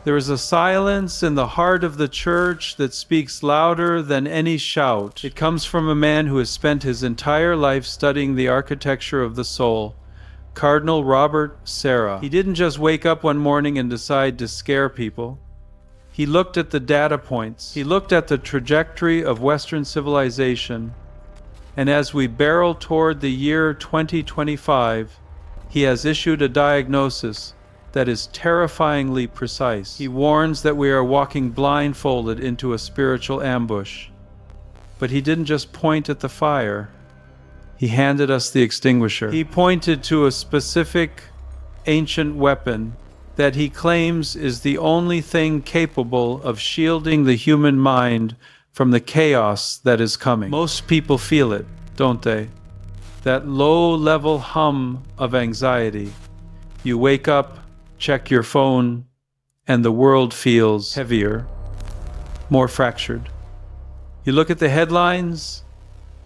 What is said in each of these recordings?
There is a silence in the heart of the Church that speaks louder than any shout. It comes from a man who has spent his entire life studying the architecture of the soul, Cardinal Sarah. He didn't just wake up one morning and decide to scare people. He looked at the data points. He looked at the trajectory of Western civilization. And as we barrel toward the year 2025, he has issued a diagnosis that is terrifyingly precise. He warns that we are walking blindfolded into a spiritual ambush. But he didn't just point at the fire. He handed us the extinguisher. He pointed to a specific ancient weapon that he claims is the only thing capable of shielding the human mind from the chaos that is coming. Most people feel it, don't they? That low-level hum of anxiety. You wake up, check your phone, and the world feels heavier, more fractured. You look at the headlines,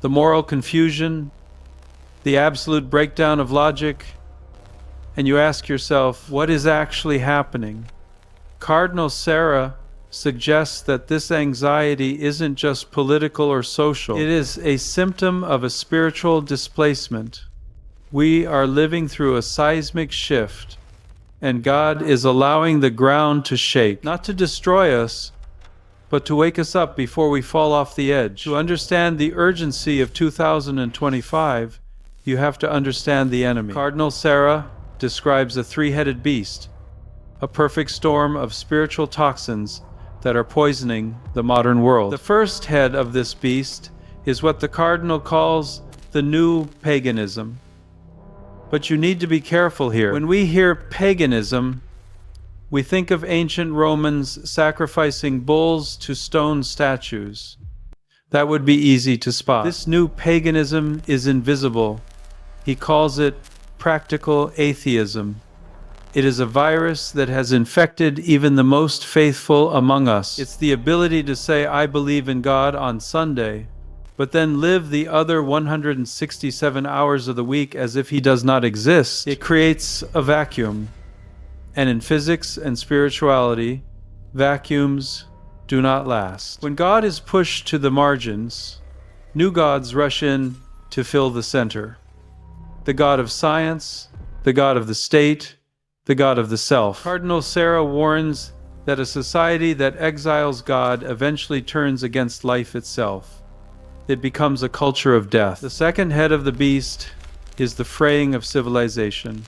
the moral confusion, the absolute breakdown of logic, and you ask yourself, what is actually happening? Cardinal Sarah suggests that this anxiety isn't just political or social. It is a symptom of a spiritual displacement. We are living through a seismic shift, and God is allowing the ground to shake, not to destroy us, but to wake us up before we fall off the edge. To understand the urgency of 2025, you have to understand the enemy. Cardinal Sarah describes a three-headed beast, a perfect storm of spiritual toxins that are poisoning the modern world. The first head of this beast is what the cardinal calls the new paganism. But you need to be careful here. When we hear paganism, we think of ancient Romans sacrificing bulls to stone statues. That would be easy to spot. This new paganism is invisible. He calls it practical atheism. It is a virus that has infected even the most faithful among us. It's the ability to say, I believe in God on Sunday, but then live the other 167 hours of the week as if he does not exist. It creates a vacuum. And in physics and spirituality, vacuums do not last. When God is pushed to the margins, new gods rush in to fill the center. The God of science, the God of the state, the God of the self. Cardinal Sarah warns that a society that exiles God eventually turns against life itself. It becomes a culture of death. The second head of the beast is the fraying of civilization.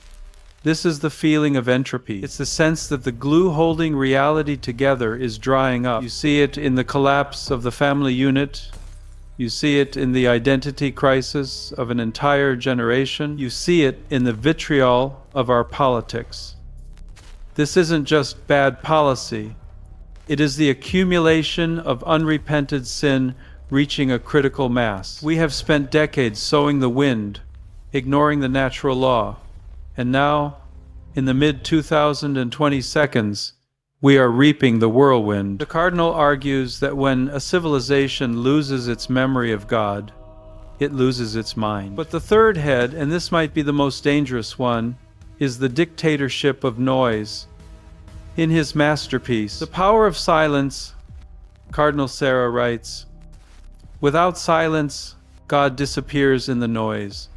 This is the feeling of entropy. It's the sense that the glue holding reality together is drying up. You see it in the collapse of the family unit. You see it in the identity crisis of an entire generation. You see it in the vitriol of our politics. This isn't just bad policy. It is the accumulation of unrepented sin reaching a critical mass. We have spent decades sowing the wind, ignoring the natural law. And now, in the mid-2022, we are reaping the whirlwind. The cardinal argues that when a civilization loses its memory of God, it loses its mind. But the third head, and this might be the most dangerous one, is the dictatorship of noise. In his masterpiece, The Power of Silence, Cardinal Sarah writes, without silence, God disappears in the noise.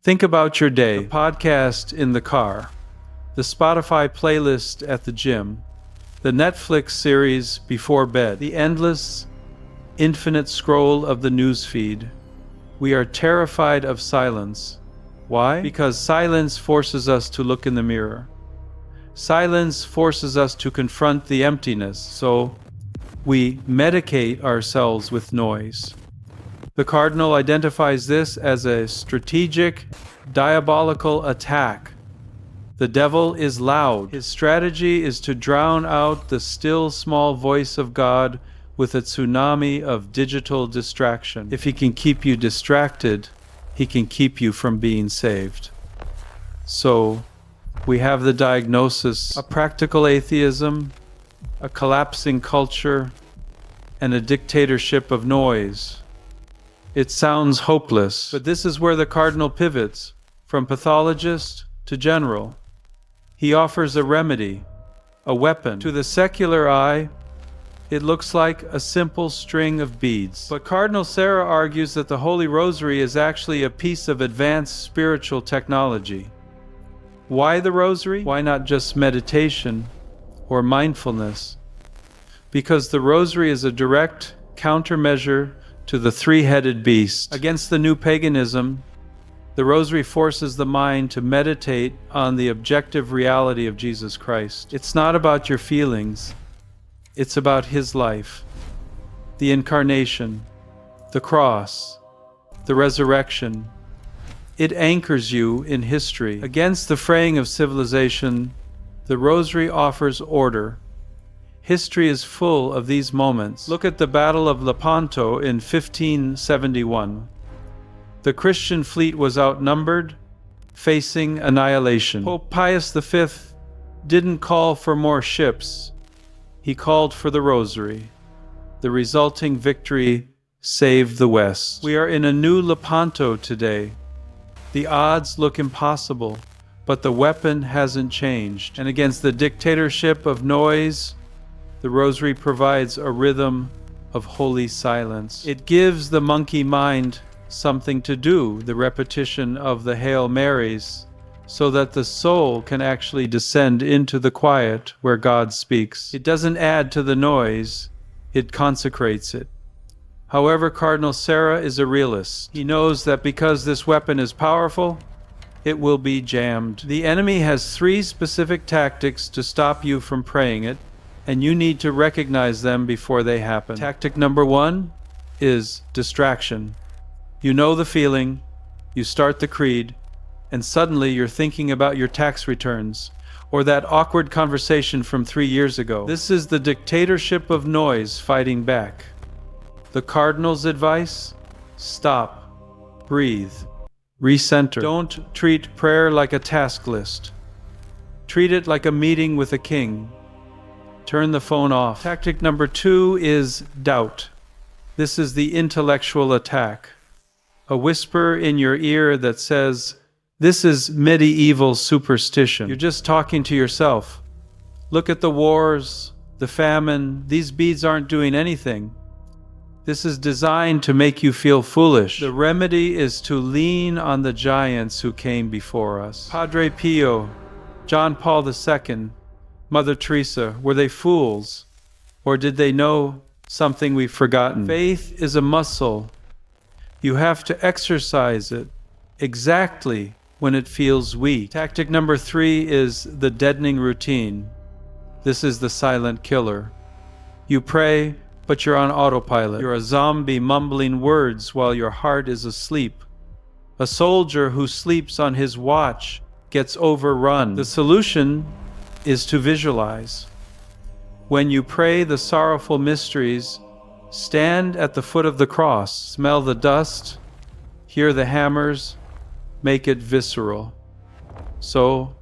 Think about your day, the podcast in the car, the Spotify playlist at the gym, the Netflix series before bed, the endless, infinite scroll of the newsfeed. We are terrified of silence. Why? Because silence forces us to look in the mirror. Silence forces us to confront the emptiness, so we medicate ourselves with noise. The cardinal identifies this as a strategic, diabolical attack. The devil is loud. His strategy is to drown out the still small voice of God with a tsunami of digital distraction. If he can keep you distracted, he can keep you from being saved. So, we have the diagnosis: a practical atheism, a collapsing culture, and a dictatorship of noise. It sounds hopeless, but this is where the cardinal pivots from pathologist to general. He offers a remedy, a weapon. To the secular eye, it looks like a simple string of beads. But Cardinal Sarah argues that the Holy Rosary is actually a piece of advanced spiritual technology. Why the Rosary? Why not just meditation or mindfulness? Because the Rosary is a direct countermeasure to the three-headed beast. Against the new paganism, the Rosary forces the mind to meditate on the objective reality of Jesus Christ. It's not about your feelings. It's about His life, the incarnation, the cross, the resurrection. It anchors you in history. Against the fraying of civilization, the Rosary offers order. History is full of these moments. Look at the Battle of Lepanto in 1571. The Christian fleet was outnumbered, facing annihilation. Pope Pius V didn't call for more ships. He called for the Rosary. The resulting victory saved the West. We are in a new Lepanto today. The odds look impossible, but the weapon hasn't changed. And against the dictatorship of noise, the Rosary provides a rhythm of holy silence. It gives the monkey mind something to do, the repetition of the Hail Marys, so that the soul can actually descend into the quiet where God speaks. It doesn't add to the noise, it consecrates it. However, Cardinal Sarah is a realist. He knows that because this weapon is powerful, it will be jammed. The enemy has 3 specific tactics to stop you from praying it, and you need to recognize them before they happen. Tactic number 1 is distraction. You know the feeling, you start the creed, and suddenly you're thinking about your tax returns, or that awkward conversation from 3 years ago. This is the dictatorship of noise fighting back. The Cardinal's advice? Stop, breathe, recenter. Don't treat prayer like a task list. Treat it like a meeting with a king. Turn the phone off. Tactic number 2 is doubt. This is the intellectual attack. A whisper in your ear that says, "This is medieval superstition." You're just talking to yourself. Look at the wars, the famine. These beads aren't doing anything. This is designed to make you feel foolish. The remedy is to lean on the giants who came before us. Padre Pio, John Paul II, Mother Teresa, were they fools? Or did they know something we've forgotten? Faith is a muscle. You have to exercise it exactly when it feels weak. Tactic number 3 is the deadening routine. This is the silent killer. You pray, but you're on autopilot. You're a zombie mumbling words while your heart is asleep. A soldier who sleeps on his watch gets overrun. The solution is to visualize. When you pray the sorrowful mysteries, stand at the foot of the cross, smell the dust, hear the hammers, make it visceral. So,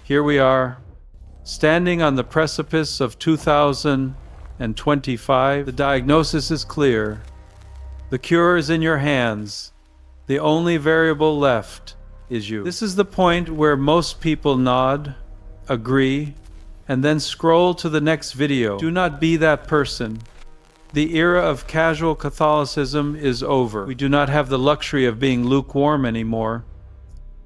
here we are, standing on the precipice of 2025. The diagnosis is clear. The cure is in your hands. The only variable left is you. This is the point where most people nod, agree, and then scroll to the next video. Do not be that person. The era of casual Catholicism is over. We do not have the luxury of being lukewarm anymore.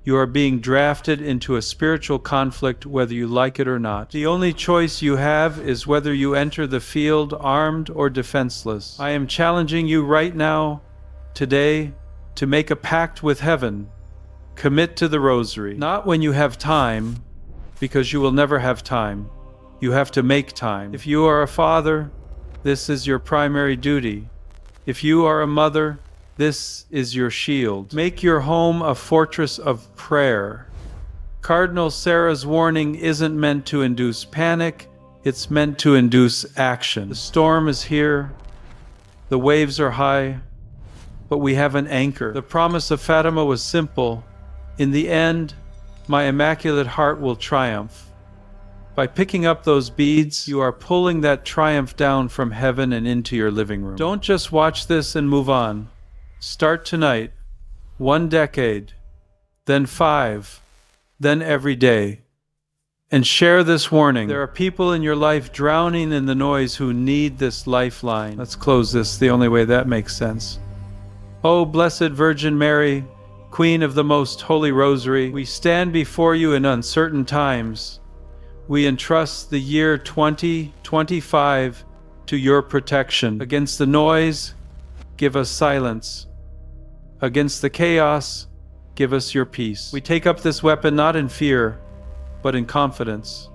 You are being drafted into a spiritual conflict whether you like it or not. The only choice you have is whether you enter the field armed or defenseless. I am challenging you right now, today, to make a pact with heaven. Commit to the Rosary. Not when you have time, because you will never have time. You have to make time. If you are a father, this is your primary duty. If you are a mother, this is your shield. Make your home a fortress of prayer. Cardinal Sarah's warning isn't meant to induce panic, it's meant to induce action. The storm is here, the waves are high, but we have an anchor. The promise of Fatima was simple. In the end, my Immaculate Heart will triumph. By picking up those beads, you are pulling that triumph down from heaven and into your living room. Don't just watch this and move on. Start tonight, 1 decade, then 5, then every day. and share this warning. There are people in your life drowning in the noise who need this lifeline. Let's close this the only way that makes sense. O Blessed Virgin Mary, Queen of the Most Holy Rosary, we stand before you in uncertain times. We entrust the year 2025 to your protection. Against the noise, give us silence. Against the chaos, give us your peace. We take up this weapon not in fear, but in confidence.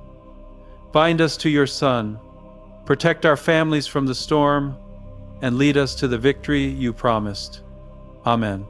Bind us to your Son, protect our families from the storm, and lead us to the victory you promised. Amen.